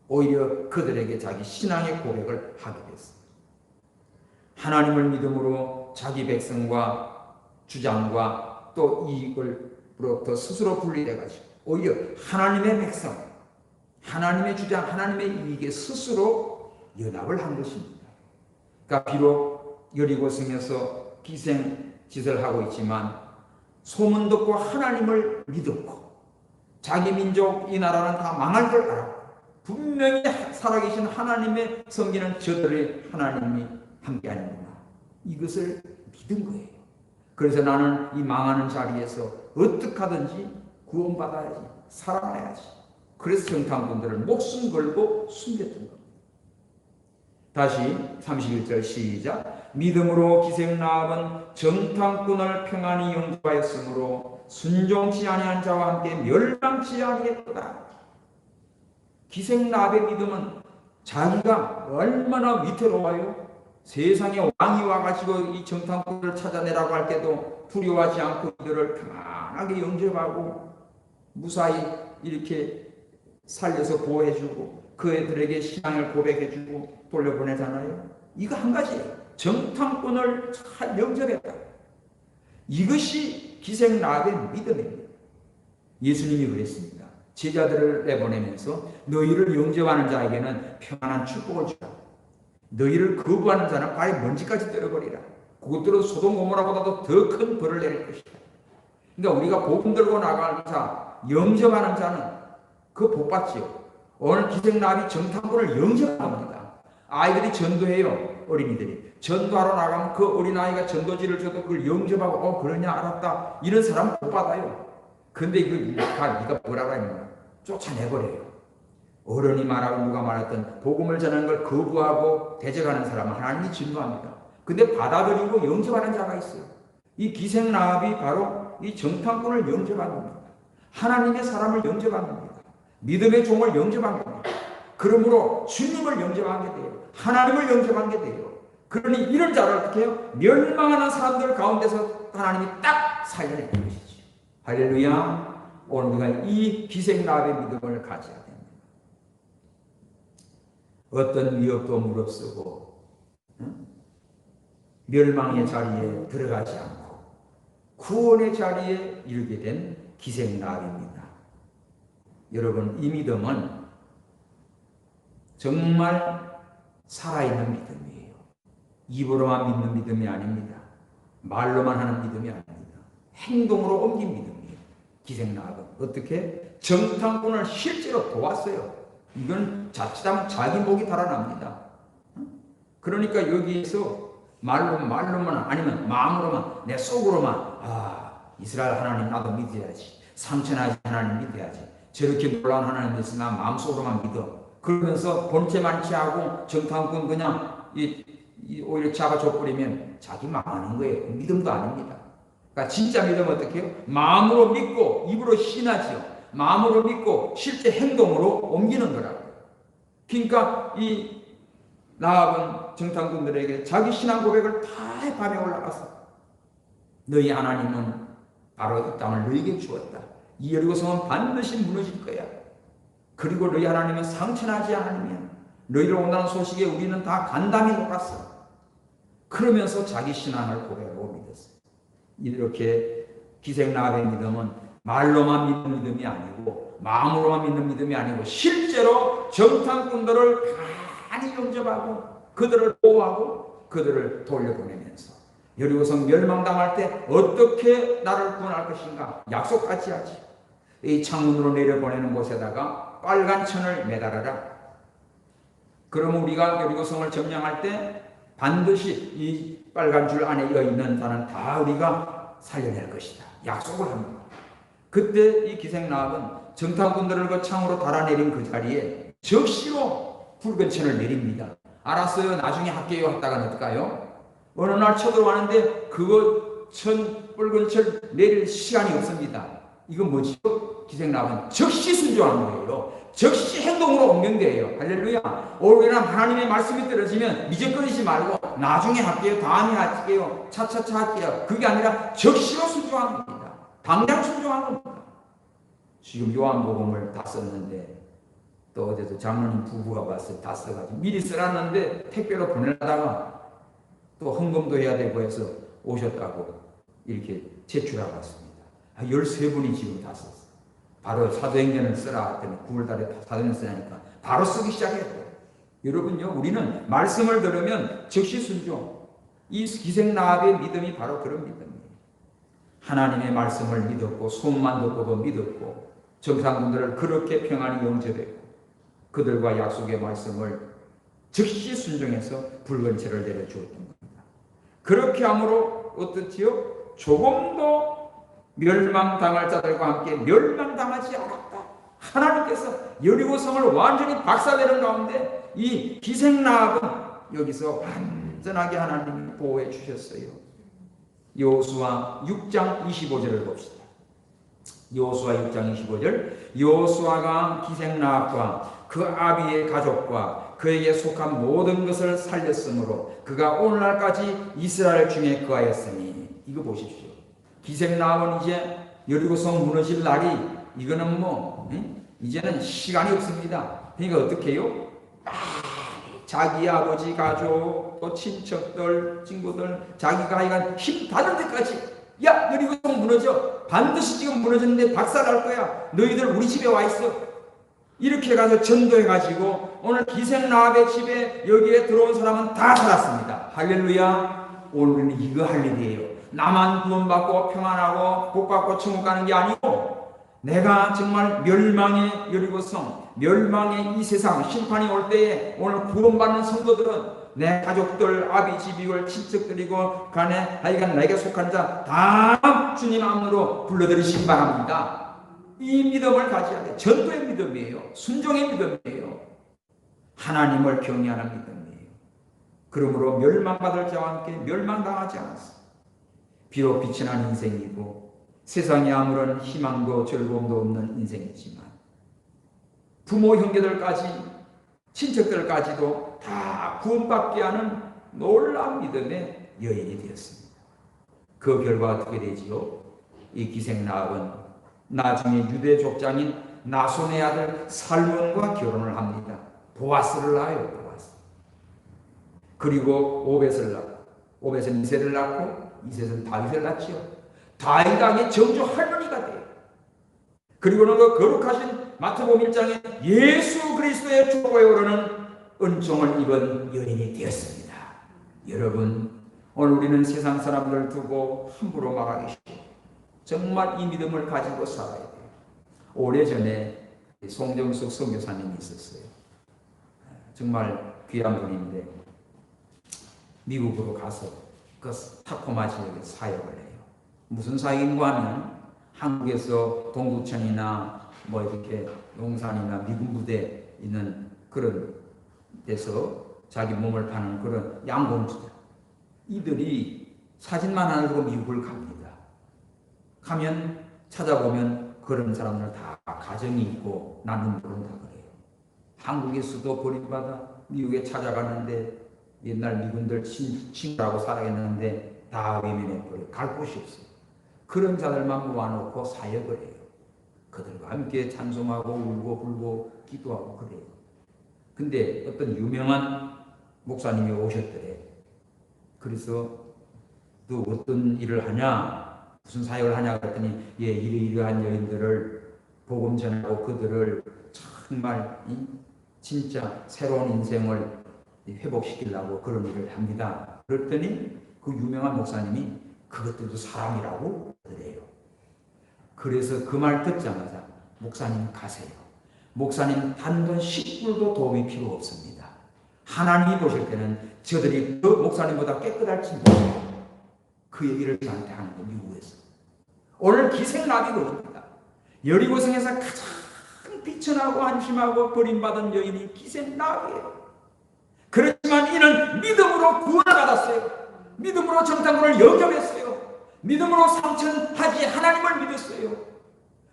오히려 그들에게 자기 신앙의 고백을 하게 됐어요. 하나님을 믿음으로 자기 백성과 주장과 또 이익을로부터 스스로 분리돼가지고 오히려 하나님의 백성, 하나님의 주장, 하나님의 이익에 스스로 연합을 한 것입니다. 그러니까 비록 여리고성에서 기생 짓을 하고 있지만 소문 듣고 하나님을 믿었고 자기 민족 이 나라는 다 망할 걸 알았고 분명히 살아계신 하나님의 섬기는 저들의 하나님이 함께하는구나. 이것을 믿은 거예요. 그래서 나는 이 망하는 자리에서 어떻게 하든지 구원받아야지, 살아나야지. 그래서 정탐꾼들을 목숨 걸고 숨겼던 겁니다. 다시 31절 시작. 믿음으로 기생 라합은 정탐꾼을 평안히 영접하였으므로 순종치 아니한 자와 함께 멸망치 아니했도다. 기생 라합의 믿음은 자기가 얼마나 위태로워요. 세상에 왕이 와가지고 이 정탐꾼을 찾아내라고 할 때도 두려워하지 않고 그들을 평안하게 영접하고 무사히 이렇게 살려서 보호해주고 그들에게 신앙을 고백해주고 돌려보내잖아요. 이거 한 가지예요. 정탐꾼을 잘 영접했다. 이것이 기생라합의 믿음입니다. 예수님이 그랬습니다. 제자들을 내보내면서 너희를 영접하는 자에게는 평안한 축복을 주라. 너희를 거부하는 자는 발에 먼지까지 떨어버리라. 그것들은 소돔 고모라보다도 더 큰 벌을 내릴 것이다. 그러니까 우리가 복음 들고 나가는 자, 영접하는 자는 그 복 받지요. 오늘 기생라합이 정탐꾼을 영접합니다. 아이들이 전도해요. 어린이들이 전도하러 나가면 그 어린아이가 전도지를 줘도 그걸 영접하고 그러냐 알았다 이런 사람 못 받아요. 근데 네가 뭐라고 하냐 쫓아내버려요. 어른이 말하고 누가 말했던 복음을 전하는 걸 거부하고 대적하는 사람은 하나님이 진노합니다. 근데 받아들이고 영접하는 자가 있어요. 이 기생라합이 바로 이 정탐꾼을 영접한 겁니다. 하나님의 사람을 영접한 겁니다. 믿음의 종을 영접한 겁니다. 그러므로 주님을 영접하게 돼요. 하나님을 영접하게 돼요. 그러니 이런 자를 어떻게 해요? 멸망하는 사람들 가운데서 하나님이 딱 살려내는 것이죠. 할렐루야. 오늘 우리가 이 기생라합의 믿음을 가져야 됩니다. 어떤 위협도 무릅쓰고 멸망의 자리에 들어가지 않고 구원의 자리에 이르게 된 기생라합입니다. 여러분, 이 믿음은 정말 살아있는 믿음이에요. 입으로만 믿는 믿음이 아닙니다. 말로만 하는 믿음이 아닙니다. 행동으로 옮긴 믿음이에요. 기생라합은 어떻게? 정탐꾼을 실제로 도왔어요. 이건 자칫하면 자기 목이 달아납니다. 그러니까 여기에서 말로만 아니면 마음으로만 내 속으로만 이스라엘 하나님 나도 믿어야지. 삼천하지 하나님 믿어야지. 저렇게 놀라운 하나님 있으나 마음속으로만 믿어. 그러면서 본체만 취하고 정탐꾼 그냥 오히려 잡아줘버리면 자기 망하는 거예요. 믿음도 아닙니다. 그러니까 진짜 믿음은 어떻게 해요? 마음으로 믿고 입으로 신하지요. 마음으로 믿고 실제 행동으로 옮기는 거라고요. 그러니까 이 라합은 정탐꾼들에게 자기 신앙 고백을 다 해 밤에 올라가서 너희 하나님은 바로 이 땅을 너희에게 주었다. 이 여리고성은 반드시 무너질 거야. 그리고 너희 하나님은 상처나지 않으면 너희를 온다는 소식에 우리는 다 간담이 녹았어. 그러면서 자기 신앙을 고백하고 믿었어요. 이렇게 기생라합의 믿음은 말로만 믿는 믿음이 아니고 마음으로만 믿는 믿음이 아니고 실제로 정탐꾼들을 많이 영접하고 그들을 보호하고 그들을 돌려보내면서 여리고성 멸망당할 때 어떻게 나를 구원할 것인가 약속같이 하지. 이 창문으로 내려보내는 곳에다가 빨간 천을 매달아라. 그러면 우리가 여리고성을 점령할 때 반드시 이 빨간 줄 안에 있는 자는 다 우리가 살려낼 것이다. 약속을 합니다. 그때 이 기생라합은 정탐꾼들을 그 창으로 달아내린 그 자리에 적시로 붉은 천을 내립니다. 알았어요. 나중에 할게요. 했다가는 어떨까요? 어느 날 쳐들어가는데 그거 붉은 철 내릴 시간이 없습니다. 이건 뭐지? 기생라합은 적시 순종하는 거예요. 적시 행동으로 옮긴 거예요. 할렐루야. 오히려 하나님의 말씀이 떨어지면 미적거리지 말고 나중에 할게요. 다음에 할게요. 차차차 할게요. 그게 아니라 적시로 순종한 겁니다. 당장 순종한 겁니다. 지금 요한복음을 다 썼는데 또 어제도 장로님 부부가 봤어요. 다 써가지고 미리 써놨는데 택배로 보내다가 또 헌금도 해야 되고 해서 오셨다고 이렇게 제출하고 왔습니다. 13분이 지금 다 썼어요. 바로 사도행전을 쓰라 했더니 9월달에 사도행전 쓰라니까 바로 쓰기 시작했어요. 여러분요, 우리는 말씀을 들으면 즉시 순종. 이 기생라합의 믿음이 바로 그런 믿음이에요. 하나님의 말씀을 믿었고 소문만 듣고도 믿었고 정탐꾼들을 그렇게 평안히 영접했고 그들과 약속의 말씀을 즉시 순종해서 붉은 채를 내려주었던 겁니다. 그렇게 함으로 어떻지요? 조금도 멸망당할 자들과 함께 멸망당하지 않았다. 하나님께서 여리고성을 완전히 박살내는 가운데 이 기생라합은 여기서 완전하게 하나님이 보호해 주셨어요. 여호수아 6장 25절을 봅시다. 여호수아 6장 25절. 여호수아가 기생라합과 그 아비의 가족과 그에게 속한 모든 것을 살렸으므로 그가 오늘날까지 이스라엘 중에 거하였으니. 이거 보십시오. 기생라합은 이제 여리고성 무너질 날이 이거는 이제는 시간이 없습니다. 그러니까 어떻게 해요? 자기 아버지 가족 또 친척들 친구들 자기가 하여간 힘 닿을 때까지 야, 여리고성 무너져. 반드시 지금 무너졌는데 박살날 거야. 너희들 우리 집에 와 있어. 이렇게 가서 전도해가지고 오늘 기생 라합의 집에 여기에 들어온 사람은 다 살았습니다. 할렐루야. 오늘은 이거 할 일이에요. 나만 구원받고 평안하고 복받고 천국 가는 게 아니고 내가 정말 멸망의 여리고성, 멸망의 이 세상 심판이 올 때에 오늘 구원받는 성도들은 내 가족들, 아비, 집이걸, 친척들이고 간에 하여간 내게 속한 자 다 주님 안으로 불러들이시기 바랍니다. 이 믿음을 가져야 돼. 전도의 믿음이에요. 순종의 믿음이에요. 하나님을 경외하는 믿음이에요. 그러므로 멸망받을 자와 함께 멸망당하지 않았어. 비록 빛이 난 인생이고 세상에 아무런 희망도 즐거움도 없는 인생이지만 부모 형제들까지 친척들까지도 다 구원받게 하는 놀라운 믿음의 여인이 되었습니다. 그 결과 어떻게 되지요? 이 기생 라합은 나중에 유대 족장인 나손의 아들 살몬과 결혼을 합니다. 보아스를 낳아요. 보아스. 그리고 오벳을 낳고 오벳은 이셋을 낳고 이셋은 다윗을 낳지요. 다윗 왕의 정조 할머니가 돼요. 그리고는 그 거룩하신 마태복음 1장에 예수 그리스도의 조보에 오르는 은총을 입은 여인이 되었습니다. 여러분, 오늘 우리는 세상 사람들을 두고 함부로 말하기 쉽고 정말 이 믿음을 가지고 살아야 돼요. 오래전에 송정숙 선교사님이 있었어요. 정말 귀한 분인데 미국으로 가서 그 타코마 지역에 사역을 해요. 무슨 사역인가 하면 한국에서 동두천이나 뭐 이렇게 용산이나 미군 부대 있는 그런 데서 자기 몸을 파는 그런 양봉주들, 이들이 사진만 하나 들고 미국을 갑니다. 가면 찾아보면 그런 사람들 다 가정이 있고 낳는 분은 다 그래요. 한국에서도 버림받아 미국에 찾아가는데 옛날 미군들 친구라고 살아있는데 다 외면해버려요. 갈 곳이 없어요. 그런 자들만 모아놓고 사역을 해요. 그들과 함께 찬송하고 울고 불고 기도하고 그래요. 근데 어떤 유명한 목사님이 오셨더래. 그래서 너 어떤 일을 하냐? 무슨 사역을 하냐? 그랬더니 예, 이러이러한 여인들을 복음 전하고 그들을 정말 진짜 새로운 인생을 회복시키려고 그런 일을 합니다. 그랬더니 그 유명한 목사님이 그것들도 사람이라고 그래요. 그래서 그 말 듣자마자 목사님 가세요. 목사님 단돈 10불도 도움이 필요 없습니다. 하나님이 보실 때는 저들이 그 목사님보다 깨끗할지 몰라요. 그 얘기를 저한테 하는 거 미국에서. 오늘 기생라합이 그럽니다. 여리고성에서 가장 비천하고 한심하고 버림받은 여인이 기생라합이에요. 그렇지만 이는 믿음으로 구원을 받았어요. 믿음으로 정탐꾼을 영접했어요. 믿음으로 상천하지 하나님을 믿었어요.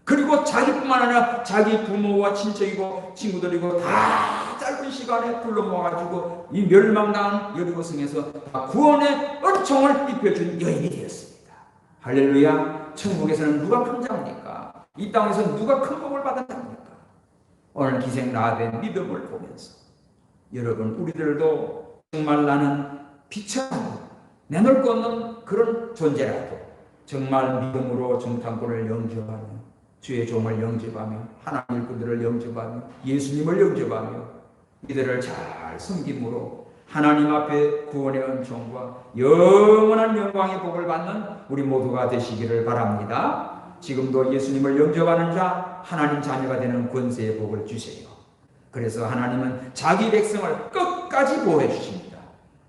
그리고 자기뿐만 아니라 자기 부모와 친척이고 친구들이고 다 짧은 시간에 불러 모아가지고 이 멸망당한 여리고성에서 다 구원의 은총을 입혀준 여인이 되었습니다. 할렐루야. 천국에서는 누가 큰 자입니까? 이 땅에서 누가 큰 복을 받았답니까? 오늘 기생 라합의 믿음을 보면서 여러분, 우리들도 정말 나는 비천하고 내놓을 것 없는 그런 존재라도 정말 믿음으로 정탐꾼을 영접하며 주의 종을 영접하며 하나님 일꾼들을 영접하며 예수님을 영접하며 이들을 잘 섬김으로 하나님 앞에 구원의 은총과 영원한 영광의 복을 받는 우리 모두가 되시기를 바랍니다. 지금도 예수님을 영접하는 자, 하나님 자녀가 되는 권세의 복을 주세요. 그래서 하나님은 자기 백성을 끝까지 보호해 주십니다.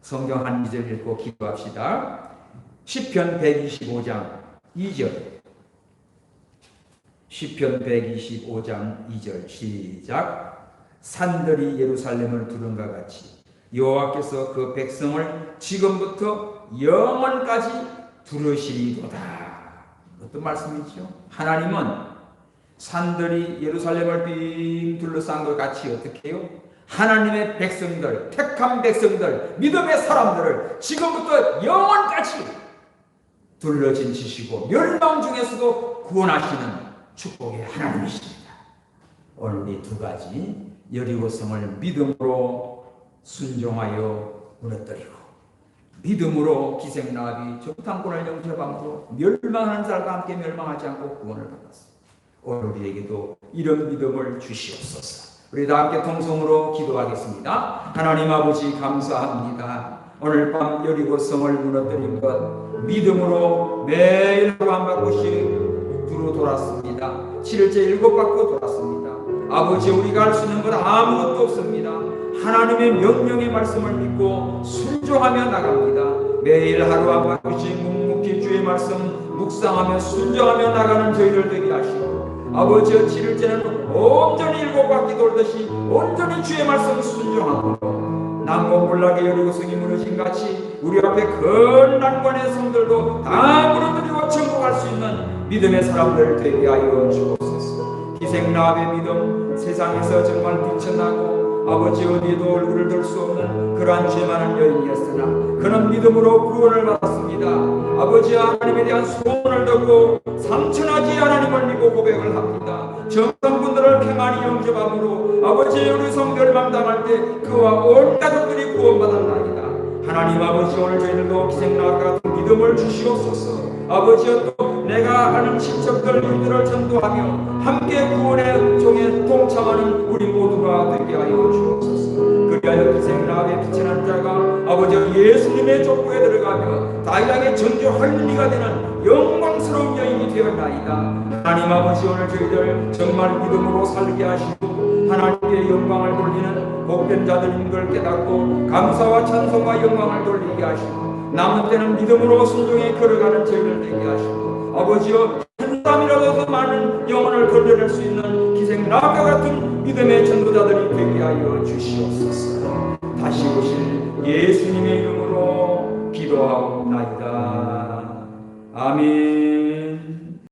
성경 한 구절 읽고 기도합시다. 시편 125장 2절. 시편 125장 2절 시작. 산들이 예루살렘을 두른과 같이 여호와께서 그 백성을 지금부터 영원까지 두르시리로다. 어떤 말씀이죠? 하나님은 산들이 예루살렘을 빙 둘러싼 것 같이 어떻게 해요? 하나님의 백성들, 택한 백성들, 믿음의 사람들을 지금부터 영원까지 둘러진 지시고 멸망 중에서도 구원하시는 축복의 하나님이십니다. 오늘 이 두 가지 여리고성을 믿음으로 순종하여 무너뜨리고 믿음으로 기생나비 정탐꾼을 영접함으로 멸망하는 자들과 함께 멸망하지 않고 구원을 받았습니다. 오늘 우리에게도 이런 믿음을 주시옵소서. 우리 다 함께 통성으로 기도하겠습니다. 하나님 아버지 감사합니다. 오늘 밤 여리고성을 무너뜨린 것 믿음으로 매일 하루 한 바퀴씩 두루 돌았습니다. 7일째 7바퀴 돌았습니다. 아버지 우리가 할 수 있는 것 아무것도 없습니다. 하나님의 명령의 말씀을 믿고 순종하며 나갑니다. 매일 하루 한 바퀴씩 묵묵히 주의 말씀 묵상하며 순종하며 나가는 저희들 되게 하시고 아버지의 7일째는 온전히 7바퀴 돌듯이 온전히 주의 말씀 순종하고 난공불락의 여리고성이 무너진 같이 우리 앞에 큰 난관의 성들도 다 무너뜨리고 정복할 수 있는 믿음의 사람들 되게 하여 주옵소서. 기생나비의 믿음 세상에서 정말 뛰쳐나고 아버지 어디에도 얼굴을 들 수 없는 그러한 죄 많은 여인이었으나 그는 믿음으로 구원을 받았습니다. 아버지 하나님에 대한 소원을 듣고 상처나지 하나님을 믿고 고백을 합니다. 정성분들을 평안히 영접함으로 아버지 우리 성 멸망당할 때 그와 온 가족들이 구원받았나이다. 하나님 아버지 오늘 저희들도 기생나비 같은 믿음을 주시옵소서. 아버지여 또 내가 아는 친척들 이들을 전도하며 함께 구원의 종에 동참하는 우리 모두가 되게 하여 주옵소서. 그리하여 기생나비의 빛의 자가 아버지 예수님의 족보에 들어가며 다윗왕의 전주 할미가 되는 영광스러운 여인이 되었나이다. 하나님 아버지 오늘 저희들 정말 믿음으로 살게 하시고 하나님께 영광을 돌리는 복된 자들인 걸 깨닫고 감사와 찬송과 영광을 돌리게 하시고 남은 때는 믿음으로 순종에 걸어가는 저희를 되게 하시고 아버지여 한 사람이라도 더 많은 영혼을 건져낼 수 있는 기생나비와 같은 믿음의 전도자들이 되게 하여 주시옵소서. 다시 오실 예수님의 이름으로 기도하옵나이다.